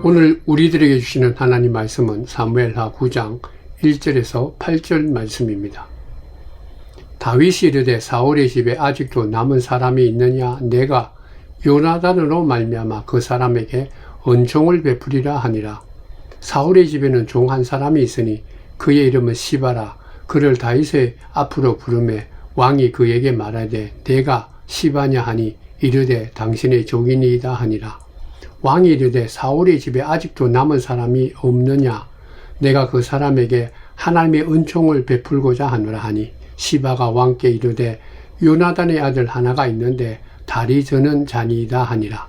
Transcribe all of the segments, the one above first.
오늘 우리들에게 주시는 하나님 말씀은 사무엘하 9장 1절에서 8절 말씀입니다. 다윗이 이르되 사울의 집에 아직도 남은 사람이 있느냐? 내가 요나단으로 말미암아 그 사람에게 은총을 베푸리라 하니라. 사울의 집에는 종 한 사람이 있으니 그의 이름은 시바라. 그를 다윗의 앞으로 부르매 왕이 그에게 말하되 내가 시바냐 하니 이르되 당신의 종이니이다 하니라. 왕이 이르되 사울의 집에 아직도 남은 사람이 없느냐? 내가 그 사람에게 하나님의 은총을 베풀고자 하노라 하니 시바가 왕께 이르되 요나단의 아들 하나가 있는데 다리 저는 자니이다 하니라.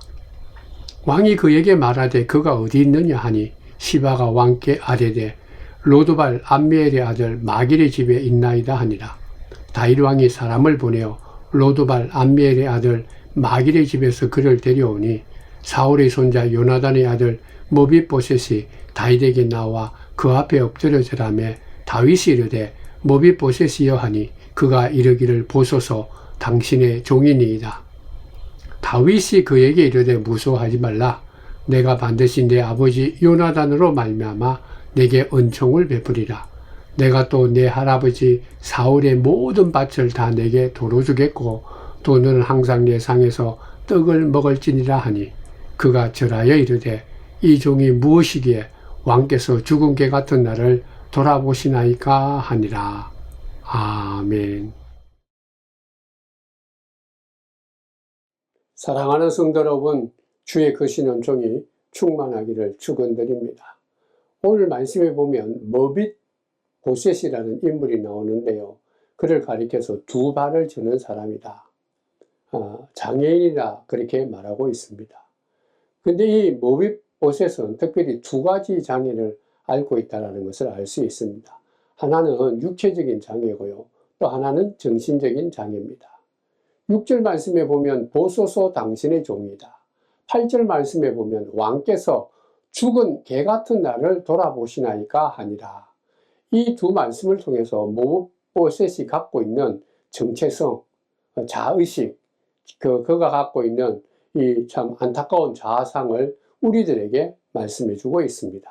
왕이 그에게 말하되 그가 어디 있느냐 하니 시바가 왕께 아뢰되 로드발 암미엘의 아들 마길의 집에 있나이다 하니라. 다윗 왕이 사람을 보내어 로드발 암미엘의 아들 마길의 집에서 그를 데려오니 사울의 손자 요나단의 아들 므비보셋이 다윗에게 나와 그 앞에 엎드려 절하매 다윗이 이르되 므비보셋이여 하니 그가 이르기를 보소서 당신의 종이니이다. 다윗이 그에게 이르되 무서워하지 말라. 내가 반드시 내 아버지 요나단으로 말미암아 내게 은총을 베푸리라. 내가 또 내 할아버지 사울의 모든 밭을 다 내게 도로 주겠고 또 너는 항상 내 상에서 떡을 먹을지니라 하니 그가 절하여 이르되 이 종이 무엇이기에 왕께서 죽은 개 같은 나를 돌아보시나이까 하니라. 아멘. 사랑하는 성도 여러분, 주의 크신 은총이 충만하기를 축원드립니다. 오늘 말씀에 보면 므비보셋이라는 인물이 나오는데요. 그를 가리켜서 두 발을 저는 사람이다. 장애인이라 그렇게 말하고 있습니다. 근데 이 므비보셋은 특별히 두 가지 장애를 앓고 있다는 것을 알 수 있습니다. 하나는 육체적인 장애고요. 또 하나는 정신적인 장애입니다. 6절 말씀에 보면 보소서 당신의 종이다. 8절 말씀에 보면 왕께서 죽은 개 같은 나를 돌아보시나이까 하니라. 이 두 말씀을 통해서 므비보셋이 갖고 있는 정체성, 자의식, 그가 갖고 있는 이 참 안타까운 자아상을 우리들에게 말씀해 주고 있습니다.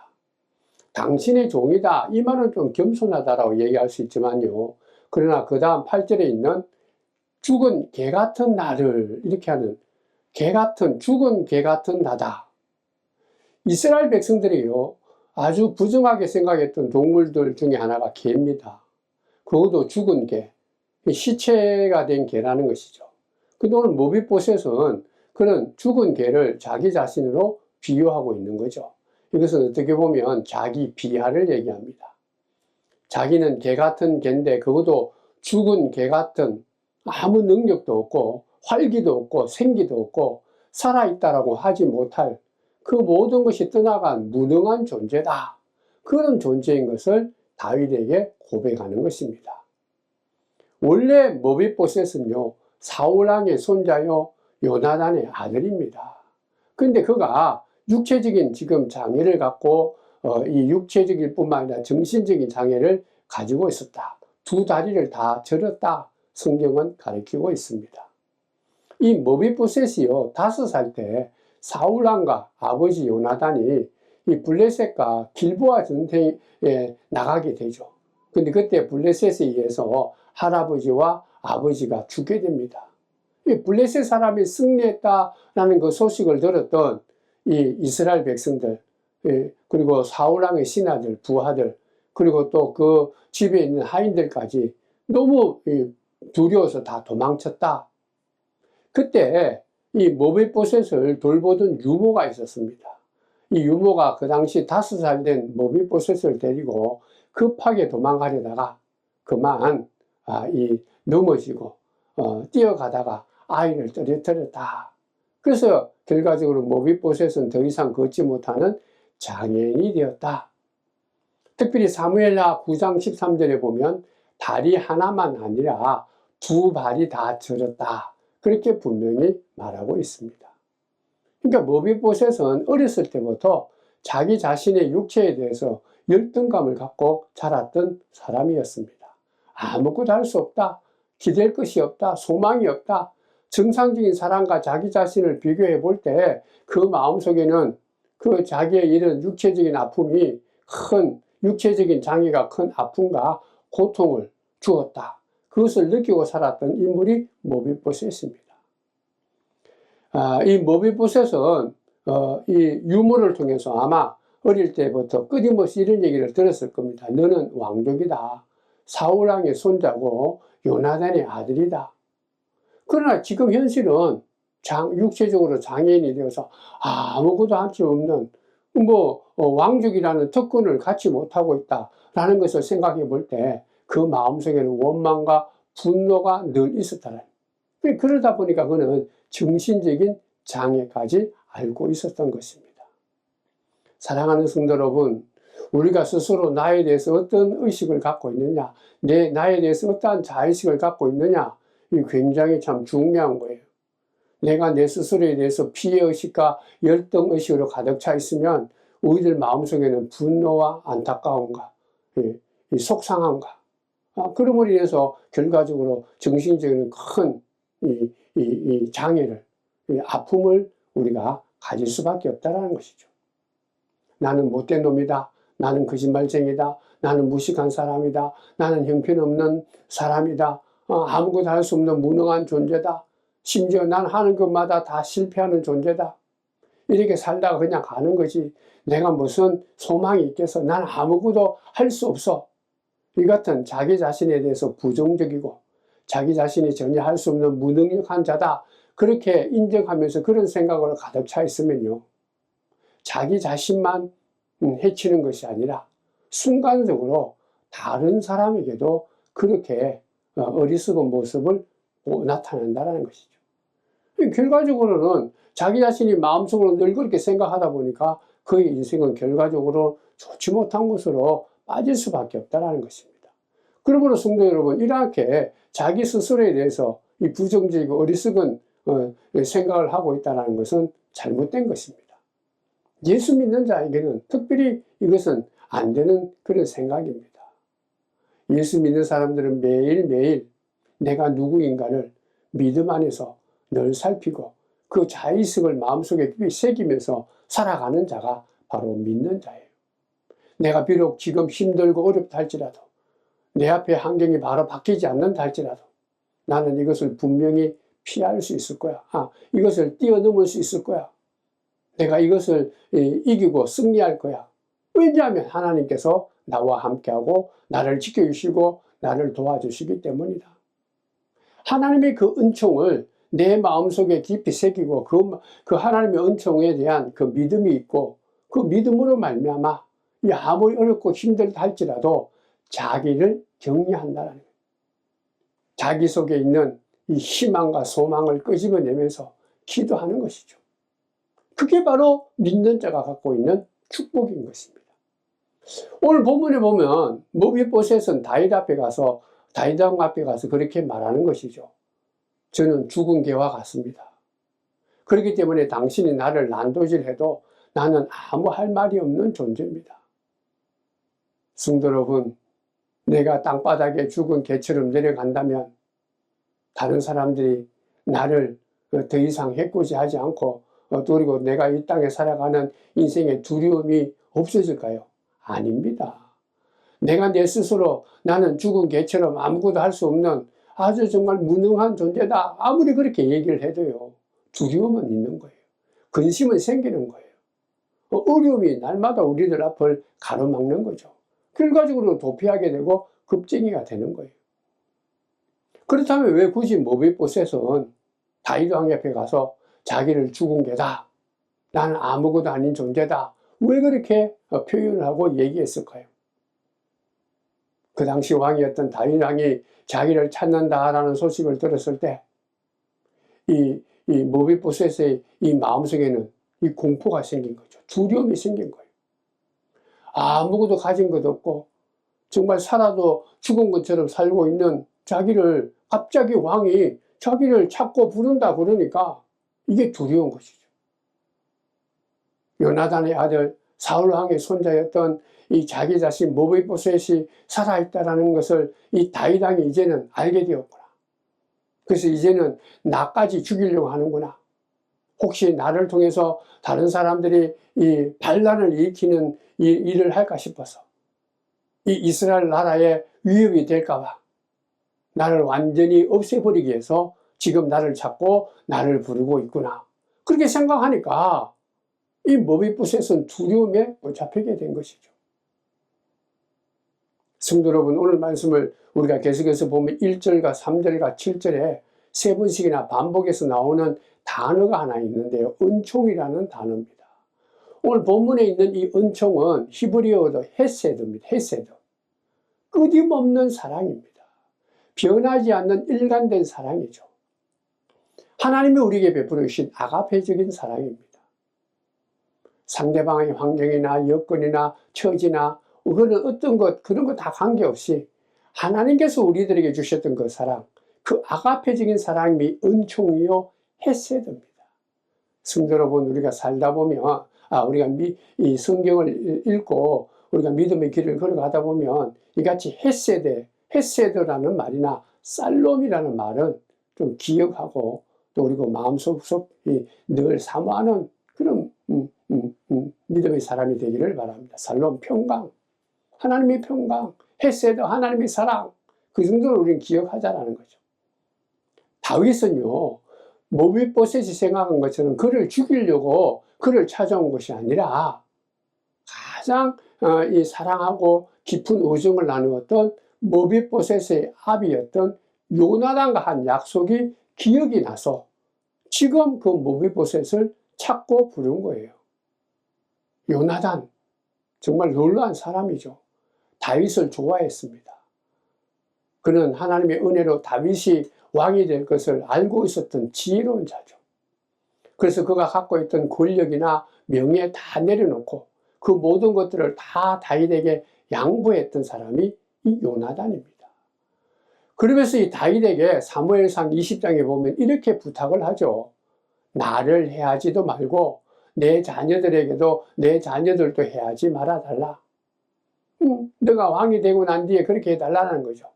당신의 종이다. 이 말은 좀 겸손하다라고 얘기할 수 있지만요. 그러나 그 다음 8절에 있는 죽은 개 같은 나를 이렇게 하는 죽은 개 같은 나다. 이스라엘 백성들이요. 아주 부정하게 생각했던 동물들 중에 하나가 개입니다. 그것도 죽은 개. 시체가 된 개라는 것이죠. 근데 오늘 므비보셋은 그런 죽은 개를 자기 자신으로 비유하고 있는 거죠. 이것은 어떻게 보면 자기 비하를 얘기합니다. 자기는 개 같은 개인데 그것도 죽은 개 같은 아무 능력도 없고 활기도 없고 생기도 없고 살아있다라고 하지 못할 그 모든 것이 떠나간 무능한 존재다. 그런 존재인 것을 다윗에게 고백하는 것입니다. 원래 므비보셋은요. 사울왕의 손자요. 요나단의 아들입니다. 근데 그가 육체적인 지금 장애를 갖고 이 육체적일 뿐만 아니라 정신적인 장애를 가지고 있었다. 두 다리를 다 절었다. 성경은 가르치고 있습니다. 이 므비보셋이요. 5살 때 사울왕과 아버지 요나단이 이 블레셋과 길보아 전쟁에 나가게 되죠. 근데 그때 블레셋에 의해서 할아버지와 아버지가 죽게 됩니다. 이 블레셋 사람이 승리했다라는 그 소식을 들었던 이 이스라엘 백성들, 그리고 사울왕의 신하들, 부하들, 그리고 또 그 집에 있는 하인들까지 너무 두려워서 다 도망쳤다. 그때 이 므비보셋을 돌보던 유모가 있었습니다. 이 유모가 그 당시 5살 된 므비보셋을 데리고 급하게 도망가려다가 그만 넘어지고 뛰어가다가 아이를 떨어뜨렸다. 그래서 결과적으로 므비보셋은 더 이상 걷지 못하는 장애인이 되었다. 특별히 사무엘하 9장 13절에 보면 다리 하나만 아니라 두 발이 다 절었다. 그렇게 분명히 말하고 있습니다. 그러니까 므비보셋은 어렸을 때부터 자기 자신의 육체에 대해서 열등감을 갖고 자랐던 사람이었습니다. 아무것도 할 수 없다. 기댈 것이 없다. 소망이 없다. 정상적인 사람과 자기 자신을 비교해 볼 때 그 마음속에는 그 자기의 이런 육체적인 아픔이 육체적인 장애가 큰 아픔과 고통을 주었다. 그것을 느끼고 살았던 인물이 모비보셋입니다. 이 모비보셋은 이 유머를 통해서 아마 어릴 때부터 끊임없이 이런 얘기를 들었을 겁니다. 너는 왕족이다. 사울왕의 손자고 요나단의 아들이다. 그러나 지금 현실은 육체적으로 장애인이 되어서 아무것도 할 수 없는 왕족이라는 특권을 갖지 못하고 있다라는 것을 생각해 볼 때 그 마음속에는 원망과 분노가 늘 있었다는. 그러다 보니까 그는 정신적인 장애까지 알고 있었던 것입니다. 사랑하는 성도 여러분, 우리가 스스로 나에 대해서 어떤 의식을 갖고 있느냐, 나에 대해서 어떠한 자의식을 갖고 있느냐, 이 굉장히 참 중요한 거예요. 내가 내 스스로에 대해서 피해의식과 열등의식으로 가득 차 있으면 우리들 마음속에는 분노와 안타까움과 이 속상함과 그럼으로 인해서 결과적으로 정신적인 큰 이 장애를, 이 아픔을 우리가 가질 수밖에 없다는 것이죠. 나는 못된 놈이다. 나는 거짓말쟁이다. 나는 무식한 사람이다. 나는 형편없는 사람이다. 아무것도 할 수 없는 무능한 존재다. 심지어 난 하는 것마다 다 실패하는 존재다. 이렇게 살다가 그냥 가는 거지. 내가 무슨 소망이 있겠어. 난 아무것도 할 수 없어. 이 같은 자기 자신에 대해서 부정적이고 자기 자신이 전혀 할 수 없는 무능력한 자다. 그렇게 인정하면서 그런 생각으로 가득 차 있으면요. 자기 자신만 해치는 것이 아니라 순간적으로 다른 사람에게도 그렇게 어리석은 모습을 나타낸다는 것이죠. 결과적으로는 자기 자신이 마음속으로 늘 그렇게 생각하다 보니까 그의 인생은 결과적으로 좋지 못한 곳으로 빠질 수밖에 없다는 것입니다. 그러므로 성도 여러분, 이렇게 자기 스스로에 대해서 이 부정적이고 어리석은 생각을 하고 있다는 것은 잘못된 것입니다. 예수 믿는 자에게는 특별히 이것은 안 되는 그런 생각입니다. 예수 믿는 사람들은 매일매일 내가 누구인가를 믿음 안에서 늘 살피고 그 자의식을 마음속에 깊이 새기면서 살아가는 자가 바로 믿는 자예요. 내가 비록 지금 힘들고 어렵다 할지라도 내 앞에 환경이 바로 바뀌지 않는다 할지라도 나는 이것을 분명히 피할 수 있을 거야. 이것을 뛰어넘을 수 있을 거야. 내가 이것을 이기고 승리할 거야. 왜냐하면 하나님께서 나와 함께하고 나를 지켜주시고 나를 도와주시기 때문이다. 하나님의 그 은총을 내 마음속에 깊이 새기고 그 하나님의 은총에 대한 그 믿음이 있고 그 믿음으로 말미암아 아무리 어렵고 힘들다 할지라도 자기를 격려한다는 거예요. 자기 속에 있는 이 희망과 소망을 끄집어내면서 기도하는 것이죠. 그게 바로 믿는 자가 갖고 있는 축복인 것입니다. 오늘 본문에 보면 모비보셋은 다윗 왕 앞에 가서 그렇게 말하는 것이죠. 저는 죽은 개와 같습니다. 그렇기 때문에 당신이 나를 난도질해도 나는 아무 할 말이 없는 존재입니다. 성도 여러분, 내가 땅바닥에 죽은 개처럼 내려간다면 다른 사람들이 나를 더 이상 해코지하지 않고 그리고 내가 이 땅에 살아가는 인생의 두려움이 없어질까요? 아닙니다. 내가 내 스스로 나는 죽은 개처럼 아무것도 할 수 없는 아주 정말 무능한 존재다. 아무리 그렇게 얘기를 해도요. 두려움은 있는 거예요. 근심은 생기는 거예요. 어려움이 날마다 우리들 앞을 가로막는 거죠. 결과적으로 도피하게 되고 겁쟁이가 되는 거예요. 그렇다면 왜 굳이 모비보셋은 다윗 왕 옆에 가서 자기를 죽은 개다. 나는 아무것도 아닌 존재다. 왜 그렇게 표현을 하고 얘기했을까요? 그 당시 왕이었던 다윗 왕이 자기를 찾는다라는 소식을 들었을 때 이 모비보셋의 이 마음속에는 이 공포가 생긴 거죠. 두려움이 생긴 거예요. 아무것도 가진 것 없고 정말 살아도 죽은 것처럼 살고 있는 자기를 갑자기 왕이 자기를 찾고 부른다 그러니까 이게 두려운 것이죠. 요나단의 아들 사울왕의 손자였던 이 자기 자신 모비보셋이 살아있다는 것을 이 다윗 왕이 이제는 알게 되었구나. 그래서 이제는 나까지 죽이려고 하는구나. 혹시 나를 통해서 다른 사람들이 이 반란을 일으키는 일을 할까 싶어서 이 이스라엘 나라에 위협이 될까봐 나를 완전히 없애버리기 위해서 지금 나를 찾고 나를 부르고 있구나. 그렇게 생각하니까 이 모비보셋은 두려움에 잡히게 된 것이죠. 성도 여러분, 오늘 말씀을 우리가 계속해서 보면 1절과 3절과 7절에 세 번씩이나 반복해서 나오는 단어가 하나 있는데요. 은총이라는 단어입니다. 오늘 본문에 있는 이 은총은 히브리어로 헤세드입니다. 헤세드. 끊임없는 사랑입니다. 변하지 않는 일관된 사랑이죠. 하나님이 우리에게 베풀어 주신 아가페적인 사랑입니다. 상대방의 환경이나 여건이나 처지나 그런 어떤 것, 그런 거 다 관계없이 하나님께서 우리들에게 주셨던 그 사랑, 그 아가페적인 사랑이 은총이요 헤세드입니다. 성도 여러분, 우리가 살다 보면 우리가 이 성경을 읽고 우리가 믿음의 길을 걸어가다 보면 이같이 헤세드라는 말이나 살롬이라는 말은 좀 기억하고 또 그리고 마음속 늘 사모하는 그런 믿음의 사람이 되기를 바랍니다. 살롬, 평강, 하나님의 평강, 헤세드, 하나님의 사랑, 그 정도를 우리는 기억하자라는 거죠. 다윗은요, 모비보셋이 생각한 것처럼 그를 죽이려고 그를 찾아온 것이 아니라 가장 이 사랑하고 깊은 우정을 나누었던 모비보셋의 아비였던 요나단과 한 약속이 기억이 나서 지금 그 모비보셋을 찾고 부른 거예요. 요나단, 정말 놀라운 사람이죠. 다윗을 좋아했습니다. 그는 하나님의 은혜로 다윗이 왕이 될 것을 알고 있었던 지혜로운 자죠. 그래서 그가 갖고 있던 권력이나 명예 다 내려놓고 그 모든 것들을 다 다윗에게 양보했던 사람이 이 요나단입니다. 그러면서 이 다윗에게 사무엘상 20장에 보면 이렇게 부탁을 하죠. 나를 해하지도 말고 내 자녀들에게도 내 자녀들도 해하지 말아달라. 내가 왕이 되고 난 뒤에 그렇게 해달라는 거죠.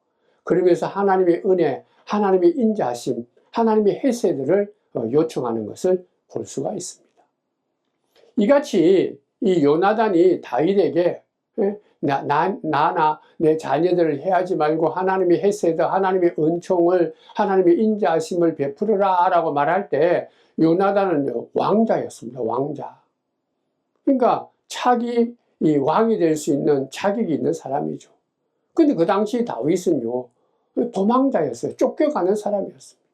그러면서 하나님의 은혜, 하나님의 인자하심, 하나님의 헤세드를 요청하는 것을 볼 수가 있습니다. 이같이 이 요나단이 다윗에게 나나 내 자녀들을 해하지 말고 하나님의 헤세드, 하나님의 은총을, 하나님의 인자하심을 베풀어라 라고 말할 때 요나단은 왕자였습니다. 왕자. 그러니까 차기 이 왕이 될 수 있는 자격이 있는 사람이죠. 근데 그 당시 다윗은요, 도망자였어요. 쫓겨가는 사람이었습니다.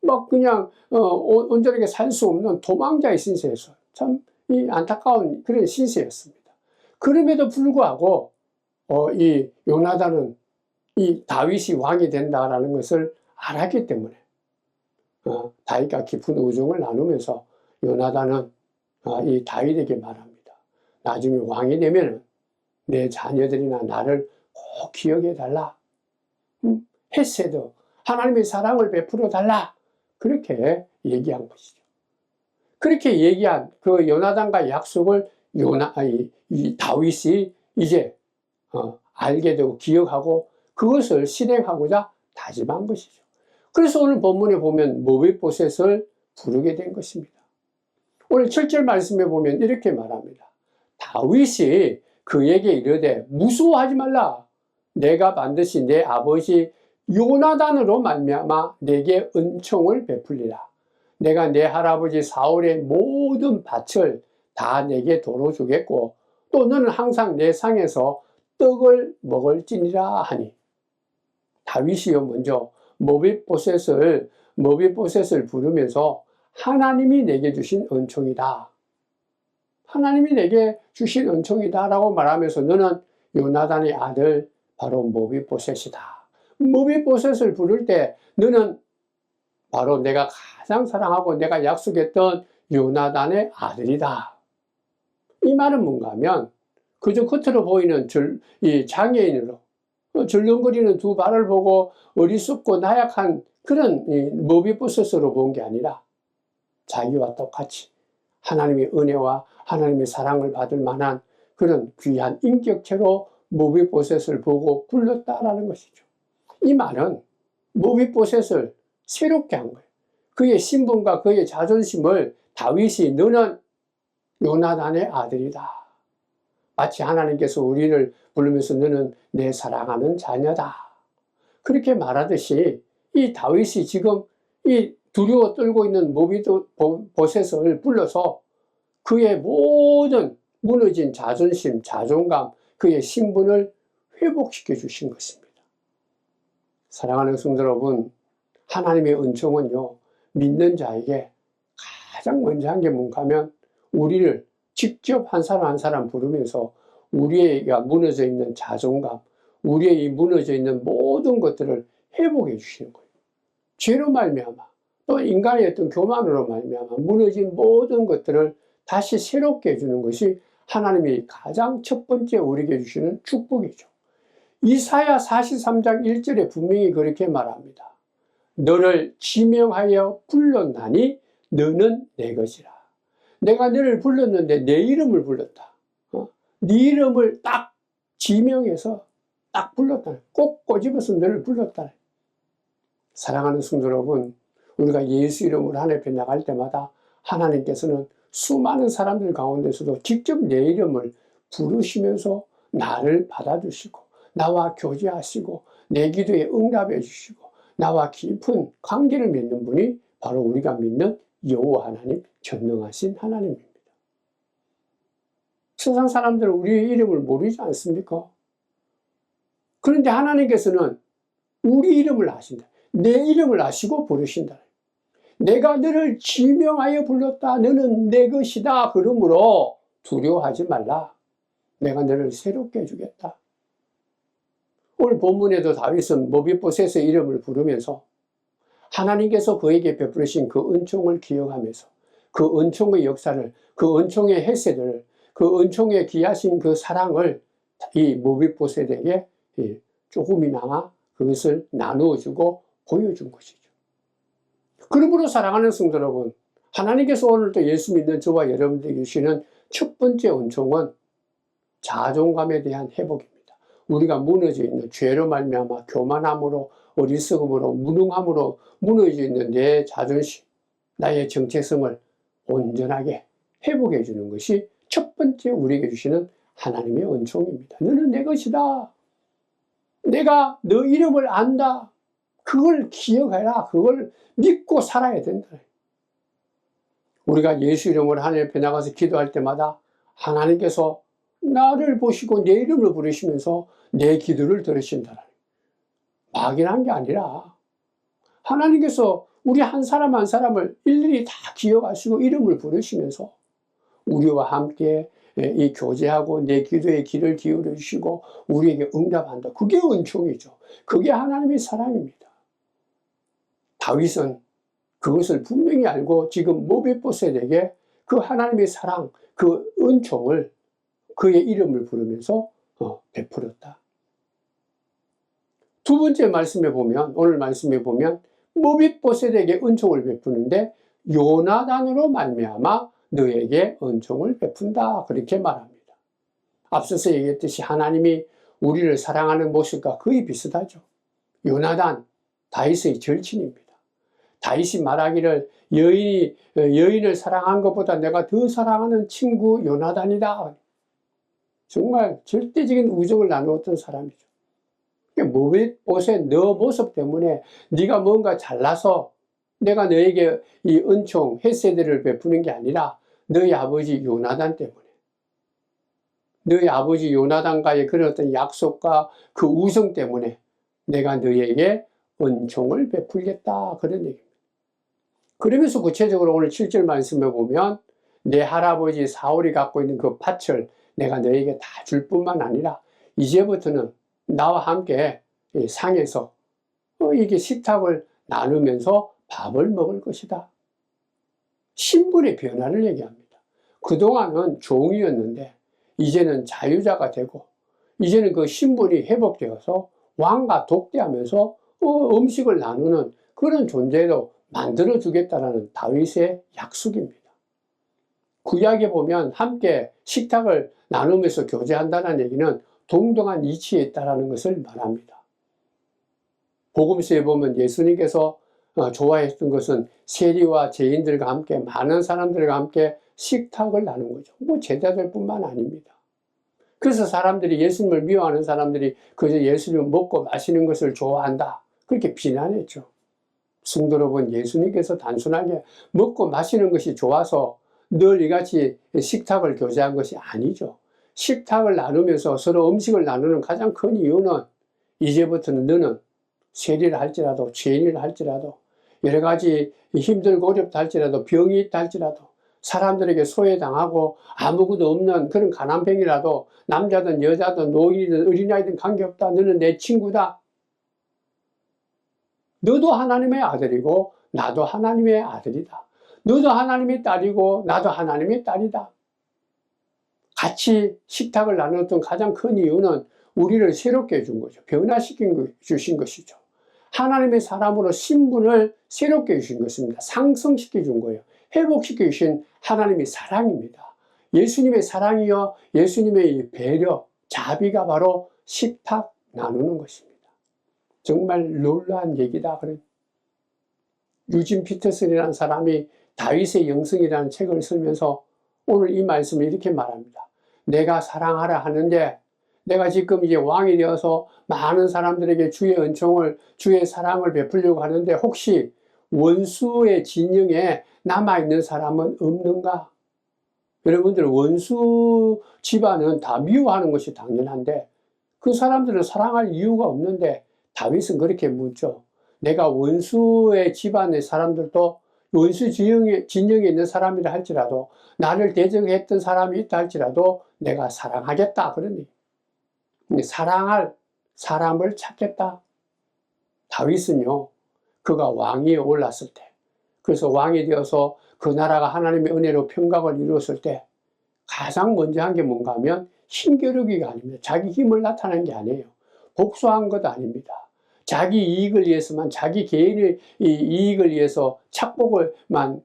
막 그냥 온전하게 살 수 없는 도망자의 신세였어요. 참 이 안타까운 그런 신세였습니다. 그럼에도 불구하고 이 요나단은 이 다윗이 왕이 된다라는 것을 알았기 때문에 다윗과 깊은 우정을 나누면서 요나단은 이 다윗에게 말합니다. 나중에 왕이 되면 내 자녀들이나 나를 꼭 기억해 달라. 헤세드, 하나님의 사랑을 베풀어 달라. 그렇게 얘기한 것이죠. 그렇게 얘기한 그 요나단과 약속을 이 다윗이 이제 알게 되고 기억하고 그것을 실행하고자 다짐한 것이죠. 그래서 오늘 본문에 보면 모비보셋을 부르게 된 것입니다. 오늘 7절 말씀에 보면 이렇게 말합니다. 다윗이 그에게 이르되 무서워하지 말라. 내가 반드시 내 아버지 요나단으로 말미암아 내게 은총을 베풀리라. 내가 내 할아버지 사울의 모든 밭을 다 내게 도로 주겠고 또 너는 항상 내 상에서 떡을 먹을지니라 하니. 다윗이요 먼저 모비보셋을 부르면서 하나님이 내게 주신 은총이다. 하나님이 내게 주신 은총이다 라고 말하면서 너는 요나단의 아들 바로 모비보셋이다. 모비보셋을 부를 때 너는 바로 내가 가장 사랑하고 내가 약속했던 요나단의 아들이다. 이 말은 뭔가 하면 그저 겉으로 보이는 이 장애인으로 절렁거리는 두 발을 보고 어리석고 나약한 그런 모비보셋으로 본 게 아니라 자기와 똑같이 하나님의 은혜와 하나님의 사랑을 받을 만한 그런 귀한 인격체로 모비보셋을 보고 불렀다라는 것이죠. 이 말은 모비보셋을 새롭게 한 거예요. 그의 신분과 그의 자존심을 다윗이 너는 요나단의 아들이다. 마치 하나님께서 우리를 부르면서 너는 내 사랑하는 자녀다. 그렇게 말하듯이 이 다윗이 지금 이 두려워 떨고 있는 모비보셋을 불러서 그의 모든 무너진 자존심, 자존감, 그의 신분을 회복시켜 주신 것입니다. 사랑하는 성도 여러분, 하나님의 은총은요, 믿는 자에게 가장 먼저 한 게 뭔가 하면 우리를 직접 한 사람 한 사람 부르면서 우리가 무너져 있는 자존감, 우리의 이 무너져 있는 모든 것들을 회복해 주시는 거예요. 죄로 말미암아 또 인간의 어떤 교만으로 말미암아 무너진 모든 것들을 다시 새롭게 해주는 것이 하나님이 가장 첫 번째 우리에게 주시는 축복이죠. 이사야 43장 1절에 분명히 그렇게 말합니다. 너를 지명하여 불렀나니 너는 내 것이라. 내가 너를 불렀는데 내 이름을 불렀다. 네 이름을 딱 지명해서 딱 불렀다. 꼭 꼬집어서 너를 불렀다. 사랑하는 성도 여러분, 우리가 예수 이름으로 하나님 앞에 나갈 때마다 하나님께서는 수많은 사람들 가운데서도 직접 내 이름을 부르시면서 나를 받아주시고 나와 교제하시고 내 기도에 응답해 주시고 나와 깊은 관계를 맺는 분이 바로 우리가 믿는 여호와 하나님, 전능하신 하나님입니다. 세상 사람들은 우리의 이름을 모르지 않습니까? 그런데 하나님께서는 우리 이름을 아신다. 내 이름을 아시고 부르신다. 내가 너를 지명하여 불렀다. 너는 내 것이다. 그러므로 두려워하지 말라. 내가 너를 새롭게 해주겠다. 오늘 본문에도 다윗은 모비보셋의 이름을 부르면서 하나님께서 그에게 베푸신 그 은총을 기억하면서 그 은총의 역사를, 그 은총의 헤세드를, 그 은총의 귀하신 그 사랑을 이 모비보셋에게 조금이나마 그것을 나누어주고 보여준 것이죠. 그러므로 사랑하는 성도 여러분, 하나님께서 오늘도 예수 믿는 저와 여러분들에게 주시는 첫 번째 은총은 자존감에 대한 회복입니다. 우리가 무너져 있는 죄로 말미암아 교만함으로 어리석음으로 무능함으로 무너져 있는 내 자존심, 나의 정체성을 온전하게 회복해 주는 것이 첫 번째 우리에게 주시는 하나님의 은총입니다. 너는 내 것이다. 내가 너 이름을 안다. 그걸 기억해라. 그걸 믿고 살아야 된다. 우리가 예수 이름으로 하나님 앞에 나가서 기도할 때마다 하나님께서 나를 보시고 내 이름을 부르시면서 내 기도를 들으신다. 막연한 게 아니라 하나님께서 우리 한 사람 한 사람을 일일이 다 기억하시고 이름을 부르시면서 우리와 함께 이 교제하고 내 기도에 귀를 기울여 주시고 우리에게 응답한다. 그게 은총이죠. 그게 하나님의 사랑입니다. 다윗은 그것을 분명히 알고 지금 모비보셋에게 그 하나님의 사랑, 그 은총을 그의 이름을 부르면서 베풀었다. 두 번째 말씀에 보면, 오늘 말씀에 보면 모비보셋에게 은총을 베푸는데 요나단으로 말미암아 너에게 은총을 베푼다. 그렇게 말합니다. 앞서서 얘기했듯이 하나님이 우리를 사랑하는 모습과 거의 비슷하죠. 요나단, 다윗의 절친입니다. 다윗이 말하기를 여인을 사랑한 것보다 내가 더 사랑하는 친구 요나단이다. 정말 절대적인 우정을 나누었던 사람이죠. 모비보셋 너 모습 때문에 네가 뭔가 잘나서 내가 너에게 이 은총, 헤세드를 베푸는 게 아니라 너희 아버지 요나단 때문에 너희 아버지 요나단과의 그런 어떤 약속과 그 우정 때문에 내가 너에게 은총을 베풀겠다. 그런 얘기입니다. 그러면서 구체적으로 오늘 7절 말씀에 보면 내 할아버지 사울이 갖고 있는 그 밭을 내가 너에게 다 줄 뿐만 아니라 이제부터는 나와 함께 상에서 이게 식탁을 나누면서 밥을 먹을 것이다. 신분의 변화를 얘기합니다. 그동안은 종이었는데 이제는 자유자가 되고 이제는 그 신분이 회복되어서 왕과 독대하면서 음식을 나누는 그런 존재로 만들어주겠다는 다윗의 약속입니다. 구약에 보면 함께 식탁을 나누면서 교제한다는 얘기는 동등한 이치에 있다는 것을 말합니다. 복음서에 보면 예수님께서 좋아했던 것은 세리와 죄인들과 함께, 많은 사람들과 함께 식탁을 나눈 거죠. 뭐 제자들뿐만 아닙니다. 그래서 사람들이, 예수님을 미워하는 사람들이 그저 예수님을 먹고 마시는 것을 좋아한다, 그렇게 비난했죠. 성도 여러분, 예수님께서 단순하게 먹고 마시는 것이 좋아서 늘 이같이 식탁을 교제한 것이 아니죠. 식탁을 나누면서 서로 음식을 나누는 가장 큰 이유는, 이제부터는 너는 세리를 할지라도, 죄인이라 할지라도, 여러 가지 힘들고 어렵다 할지라도, 병이 있다 할지라도, 사람들에게 소외당하고 아무것도 없는 그런 가난뱅이라도, 남자든 여자든 노인이든 어린아이든 관계없다, 너는 내 친구다. 너도 하나님의 아들이고 나도 하나님의 아들이다. 너도 하나님의 딸이고 나도 하나님의 딸이다. 같이 식탁을 나눴던 가장 큰 이유는 우리를 새롭게 해준 거죠. 주신 것이죠. 하나님의 사람으로 신분을 새롭게 주신 것입니다. 상승시켜 준 거예요. 회복시켜 주신 하나님의 사랑입니다. 예수님의 사랑이요, 예수님의 배려, 자비가 바로 식탁 나누는 것입니다. 정말 놀라운 얘기다. 유진 피터슨이라는 사람이 다윗의 영성이라는 책을 쓰면서 오늘 이 말씀을 이렇게 말합니다. 내가 사랑하라 하는데, 내가 지금 이제 왕이 되어서 많은 사람들에게 주의 은총을, 주의 사랑을 베풀려고 하는데, 혹시 원수의 진영에 남아있는 사람은 없는가? 여러분들, 원수 집안은 다 미워하는 것이 당연한데, 그 사람들은 사랑할 이유가 없는데, 다윗은 그렇게 묻죠. 내가 원수의 집안의 사람들도, 원수 진영에 있는 사람이라 할지라도, 나를 대적했던 사람이 있다 할지라도 내가 사랑하겠다, 그러니 사랑할 사람을 찾겠다. 다윗은요, 그가 왕위에 올랐을 때, 그래서 왕이 되어서 그 나라가 하나님의 은혜로 평강을 이루었을 때 가장 먼저 한 게 뭔가 하면 힘겨루기가 아닙니다. 자기 힘을 나타낸 게 아니에요. 복수한 것 아닙니다. 자기 이익을 위해서만, 자기 개인의 이익을 위해서 착복을만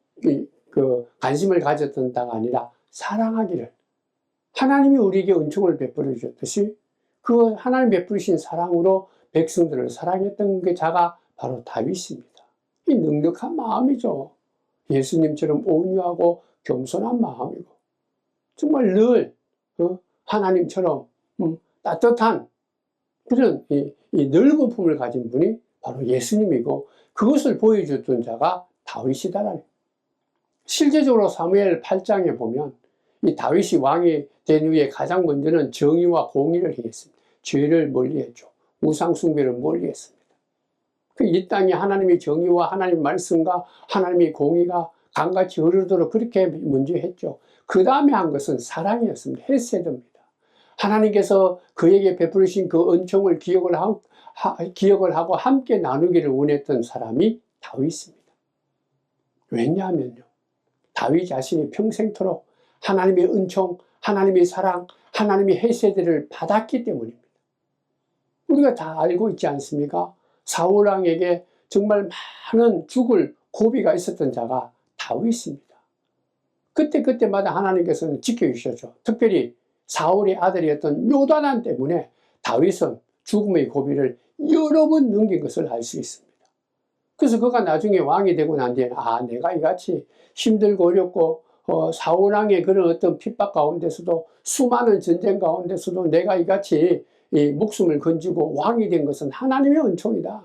관심을 가졌던 다가 아니라 사랑하기를, 하나님이 우리에게 은총을 베풀어 주셨듯이 그 하나님 베푸신 사랑으로 백성들을 사랑했던 그 자가 바로 다윗입니다. 이 넉넉한 마음이죠. 예수님처럼 온유하고 겸손한 마음이고, 정말 늘 하나님처럼 따뜻한 그런 이 넓은 품을 가진 분이 바로 예수님이고, 그것을 보여줬던 자가 다윗이다라는. 실제적으로 사무엘 8장에 보면 이 다윗이 왕이 된 후에 가장 먼저는 정의와 공의를 행했습니다. 죄를 멀리했죠. 우상 숭배를 멀리했습니다. 이 땅에 하나님의 정의와 하나님의 말씀과 하나님의 공의가 강같이 흐르도록 그렇게 먼저 했죠. 그 다음에 한 것은 사랑이었습니다. 헤세드입니다. 하나님께서 그에게 베푸신 그 은총을 기억을 하고 함께 나누기를 원했던 사람이 다윗입니다. 왜냐하면요, 다윗 자신이 평생토록 하나님의 은총, 하나님의 사랑, 하나님의 헤세드를 받았기 때문입니다. 우리가 다 알고 있지 않습니까? 사울 왕에게 정말 많은 죽을 고비가 있었던 자가 다윗입니다. 그때마다 하나님께서는 지켜주셨죠. 특별히 사울의 아들이었던 요나단 때문에 다윗은 죽음의 고비를 여러 번 넘긴 것을 알 수 있습니다. 그래서 그가 나중에 왕이 되고 난 뒤에, 내가 이같이 힘들고 어렵고 사울 왕의 그런 어떤 핍박 가운데서도, 수많은 전쟁 가운데서도 내가 이같이 이 목숨을 건지고 왕이 된 것은 하나님의 은총이다.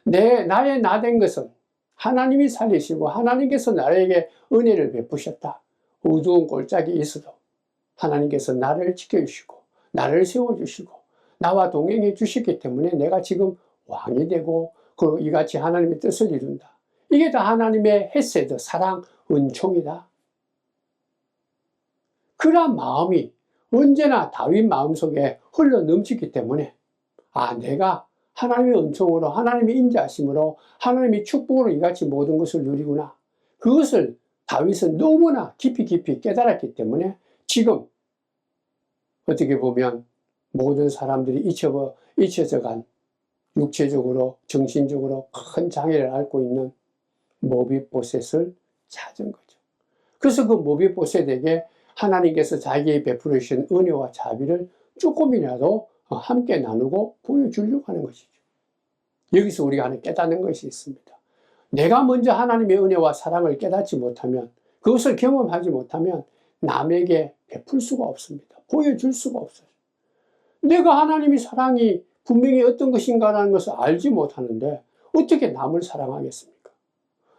나의 나 된 것은 하나님이 살리시고 하나님께서 나에게 은혜를 베푸셨다. 어두운 골짜기에 있어도 하나님께서 나를 지켜주시고 나를 세워주시고 나와 동행해 주시기 때문에 내가 지금 왕이 되고 이같이 하나님의 뜻을 이룬다. 이게 다 하나님의 헤세드, 사랑, 은총이다. 그러한 마음이 언제나 다윗 마음속에 흘러 넘치기 때문에, 내가 하나님의 은총으로, 하나님의 인자하심으로, 하나님의 축복으로 이같이 모든 것을 누리구나. 그것을 다윗은 너무나 깊이 깨달았기 때문에 지금 어떻게 보면 모든 사람들이 잊혀져간 육체적으로, 정신적으로 큰 장애를 앓고 있는 모비보셋을 찾은 거죠. 그래서 그 모비보셋에게 하나님께서 자기의 베풀어 주신 은혜와 자비를 조금이라도 함께 나누고 보여주려고 하는 것이죠. 여기서 우리가 하나 깨닫는 것이 있습니다. 내가 먼저 하나님의 은혜와 사랑을 깨닫지 못하면, 그것을 경험하지 못하면 남에게 베풀 수가 없습니다. 보여줄 수가 없어요. 내가 하나님의 사랑이 분명히 어떤 것인가라는 것을 알지 못하는데 어떻게 남을 사랑하겠습니까?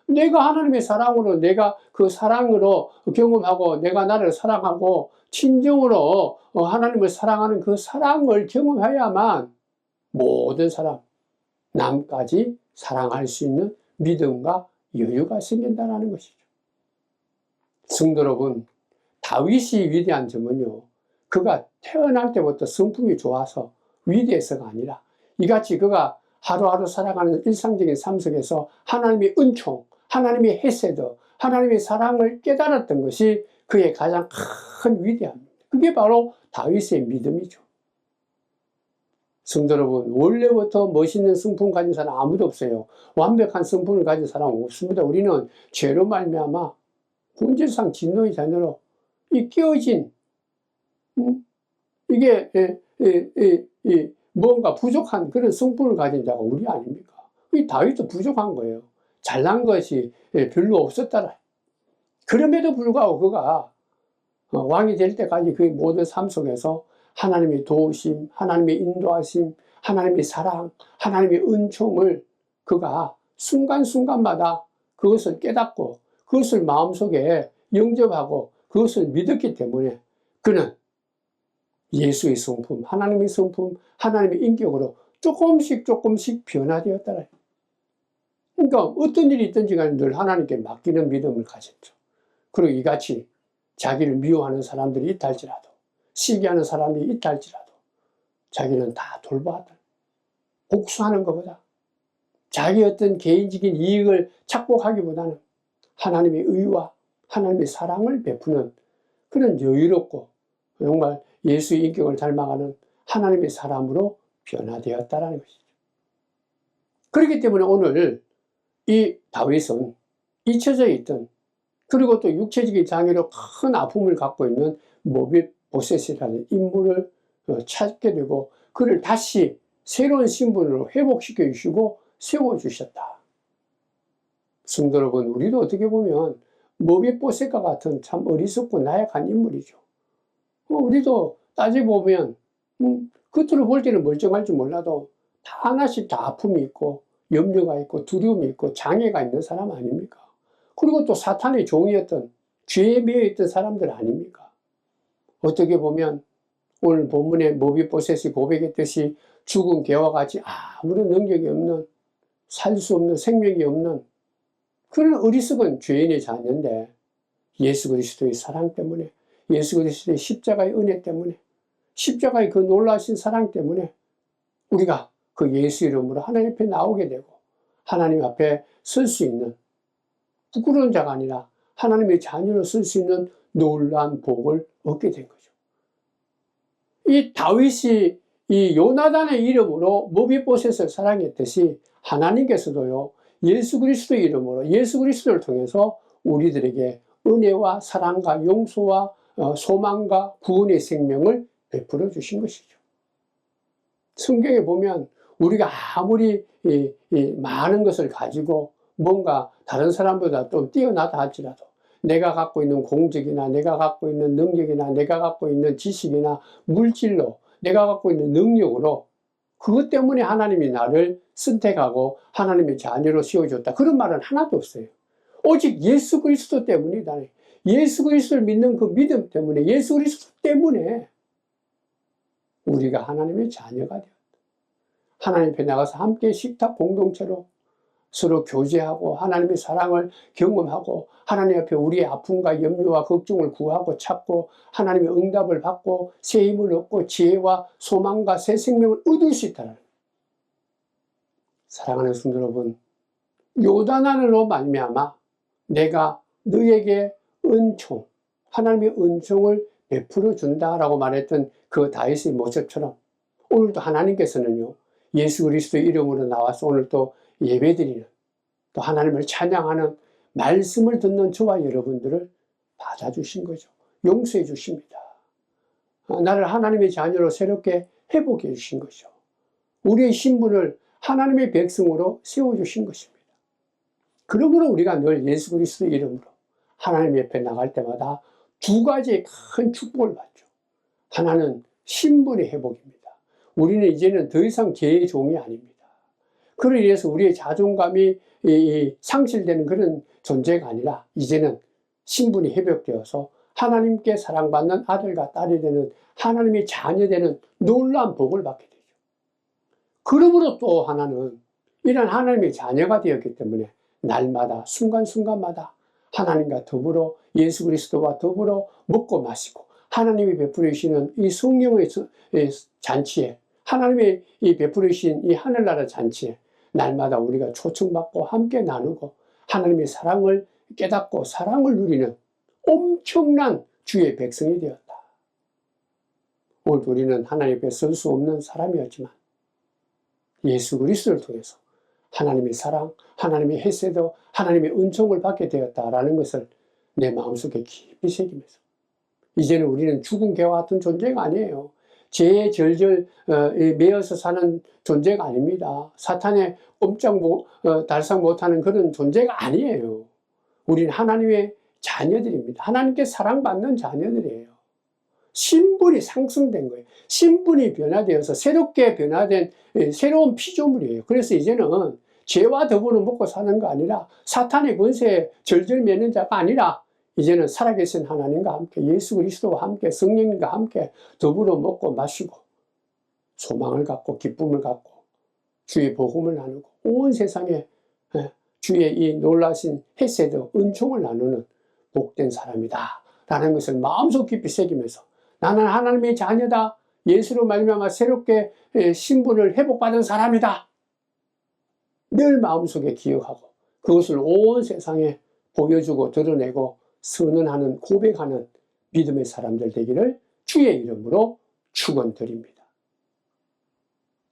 내가 하나님의 사랑으로, 내가 그 사랑으로 경험하고, 내가 나를 사랑하고 친정으로 하나님을 사랑하는 그 사랑을 경험해야만 모든 사람, 남까지 사랑할 수 있는 믿음과 여유가 생긴다는 것이죠. 성도 여러분, 다윗이 위대한 점은요, 그가 태어날 때부터 성품이 좋아서 위대해서가 아니라 이같이 그가 하루하루 살아가는 일상적인 삶 속에서 하나님의 은총, 하나님의 헤세드, 하나님의 사랑을 깨달았던 것이 그의 가장 큰 위대함입니다. 그게 바로 다윗의 믿음이죠. 성도 여러분, 원래부터 멋있는 성품 가진 사람 아무도 없어요. 완벽한 성품을 가진 사람 없습니다. 우리는 죄로 말미암아 본질상 진노의 자녀로 이 깨어진 이게 뭔가 부족한 그런 성품을 가진 자가 우리 아닙니까? 이 다윗도 부족한 거예요. 잘난 것이 별로 없었더라. 그럼에도 불구하고 그가 왕이 될 때까지 그의 모든 삶 속에서 하나님의 도우심, 하나님의 인도하심, 하나님의 사랑, 하나님의 은총을 그가 순간순간마다 그것을 깨닫고 그것을 마음속에 영접하고 그것을 믿었기 때문에 그는 예수의 성품, 하나님의 성품, 하나님의 인격으로 조금씩 변화되었다. 그러니까 어떤 일이 있든지 간에 늘 하나님께 맡기는 믿음을 가졌죠. 그리고 이같이 자기를 미워하는 사람들이 있다 할지라도, 시기하는 사람이 있다 할지라도 자기는 다 돌보았다. 복수하는 것보다 자기 어떤 개인적인 이익을 착복하기보다는 하나님의 의와 하나님의 사랑을 베푸는 그런 여유롭고 정말 예수의 인격을 닮아가는 하나님의 사람으로 변화되었다는 것이죠. 그렇기 때문에 오늘 이 다윗은 잊혀져 있던, 그리고 또 육체적인 장애로 큰 아픔을 갖고 있는 모비보셋이라는 인물을 찾게 되고 그를 다시 새로운 신분으로 회복시켜 주시고 세워주셨다. 성도 여러분, 우리도 어떻게 보면 모비보셋과 같은 참 어리석고 나약한 인물이죠. 우리도 따지고 보면 겉으로 볼 때는 멀쩡할 줄 몰라도 다 하나씩 다 아픔이 있고 염려가 있고 두려움이 있고 장애가 있는 사람 아닙니까? 그리고 또 사탄의 종이었던, 죄에 매여있던 사람들 아닙니까? 어떻게 보면 오늘 본문에 모비보셋이 고백했듯이 죽은 개와 같이 아무런 능력이 없는, 살 수 없는, 생명이 없는 그런 어리석은 죄인의 자녀인데 예수 그리스도의 사랑 때문에, 예수 그리스도의 십자가의 은혜 때문에, 십자가의 그 놀라신 사랑 때문에 우리가 그 예수 이름으로 하나님 앞에 나오게 되고 하나님 앞에 설 수 있는, 부끄러운 자가 아니라 하나님의 자녀로 설 수 있는 놀라운 복을 얻게 된 거죠. 이 다윗이 이 요나단의 이름으로 모비보셋을 사랑했듯이 하나님께서도요, 예수 그리스도의 이름으로, 예수 그리스도를 통해서 우리들에게 은혜와 사랑과 용서와 소망과 구원의 생명을 베풀어 주신 것이죠. 성경에 보면 우리가 아무리 많은 것을 가지고 뭔가 다른 사람보다 좀 뛰어나다 할지라도 내가 갖고 있는 공적이나 내가 갖고 있는 능력이나 내가 갖고 있는 지식이나 물질로 내가 갖고 있는 능력으로 그것 때문에 하나님이 나를 선택하고 하나님의 자녀로 세워줬다, 그런 말은 하나도 없어요. 오직 예수 그리스도 때문이다. 예수 그리스도를 믿는 그 믿음 때문에, 예수 그리스도 때문에 우리가 하나님의 자녀가 되었다. 하나님 앞에 나가서 함께 식탁 공동체로 서로 교제하고 하나님의 사랑을 경험하고 하나님 앞에 우리의 아픔과 염려와 걱정을 구하고 찾고 하나님의 응답을 받고 새 힘을 얻고 지혜와 소망과 새 생명을 얻을 수 있다는, 사랑하는 성도 여러분, 요단안으로 말미암아 내가 너에게 은총, 하나님의 은총을 베풀어 준다라고 말했던 그 다윗의 모습처럼 오늘도 하나님께서는요, 예수 그리스도의 이름으로 나와서 오늘 또 예배드리는, 또 하나님을 찬양하는, 말씀을 듣는 저와 여러분들을 받아주신 거죠. 용서해 주십니다. 나를 하나님의 자녀로 새롭게 회복해 주신 거죠. 우리의 신분을 하나님의 백성으로 세워주신 것입니다. 그러므로 우리가 늘 예수 그리스도 이름으로 하나님 옆에 나갈 때마다 두 가지의 큰 축복을 받죠. 하나는 신분의 회복입니다. 우리는 이제는 더 이상 죄의 종이 아닙니다. 그로 인해서 우리의 자존감이 상실되는 그런 존재가 아니라 이제는 신분이 회복되어서 하나님께 사랑받는 아들과 딸이 되는 하나님의 자녀되는 놀라운 복을 받게 되죠. 그러므로 또 하나는 이런 하나님의 자녀가 되었기 때문에 날마다 순간순간마다 하나님과 더불어 예수 그리스도와 더불어 먹고 마시고 하나님이 베풀어 주시는 이 성령의 잔치에 하나님의 이 베풀어 주신 이 하늘나라 잔치에 날마다 우리가 초청받고 함께 나누고 하나님의 사랑을 깨닫고 사랑을 누리는 엄청난 주의 백성이 되었다. 오늘 우리는 하나님 앞에 설 수 없는 사람이었지만 예수 그리스도를 통해서 하나님의 사랑, 하나님의 헤세드, 하나님의 은총을 받게 되었다라는 것을 내 마음속에 깊이 새기면서 이제는 우리는 죽은 개와 같은 존재가 아니에요. 죄에 절절 매여서 사는 존재가 아닙니다. 사탄의 달싹 못하는 그런 존재가 아니에요. 우리는 하나님의 자녀들입니다. 하나님께 사랑받는 자녀들이에요. 신분이 상승된 거예요. 신분이 변화되어서 새롭게 변화된 새로운 피조물이에요. 그래서 이제는 죄와 더불어 먹고 사는 거 아니라 사탄의 권세에 절절 매는 자가 아니라 이제는 살아계신 하나님과 함께 예수 그리스도와 함께 성령님과 함께 더불어 먹고 마시고 소망을 갖고 기쁨을 갖고 주의 복음을 나누고 온 세상에 주의 이 놀라신 헤세드 은총을 나누는 복된 사람이다 라는 것을 마음속 깊이 새기면서 나는 하나님의 자녀다. 예수로 말미암아 새롭게 신분을 회복받은 사람이다. 늘 마음속에 기억하고 그것을 온 세상에 보여주고 드러내고 선언하는 고백하는 믿음의 사람들 되기를 주의 이름으로 축원드립니다.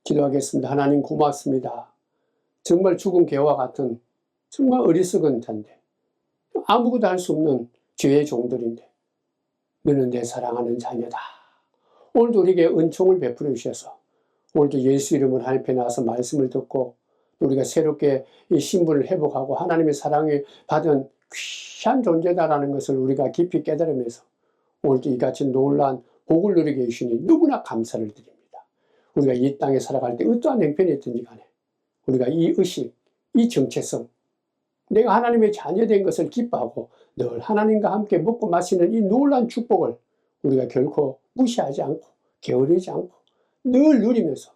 기도하겠습니다. 하나님 고맙습니다. 정말 죽은 개와 같은 정말 어리석은 자인데 아무것도 할 수 없는 죄의 종들인데 너는 내 사랑하는 자녀다. 오늘도 우리에게 은총을 베풀어 주셔서 오늘도 예수 이름으로 하나님 앞에 나와서 말씀을 듣고 우리가 새롭게 이 신분을 회복하고 하나님의 사랑을 받은 귀한 존재다라는 것을 우리가 깊이 깨달으면서 오늘도 이같이 놀라운 복을 누리게 해주시니 누구나 감사를 드립니다. 우리가 이 땅에 살아갈 때 어떠한 형편이 있든지 간에 우리가 이 의식, 이 정체성 내가 하나님의 자녀된 것을 기뻐하고 늘 하나님과 함께 먹고 마시는 이 놀라운 축복을 우리가 결코 무시하지 않고 게으르지 않고 늘 누리면서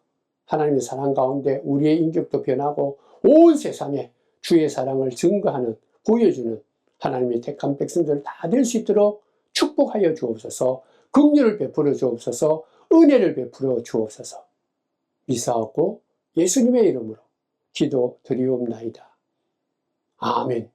하나님의 사랑 가운데 우리의 인격도 변하고 온 세상에 주의 사랑을 증거하는 보여주는 하나님의 택한 백성들 다 될 수 있도록 축복하여 주옵소서. 긍휼을 베풀어 주옵소서. 은혜를 베풀어 주옵소서. 미사하고 예수님의 이름으로 기도 드리옵나이다. 아멘.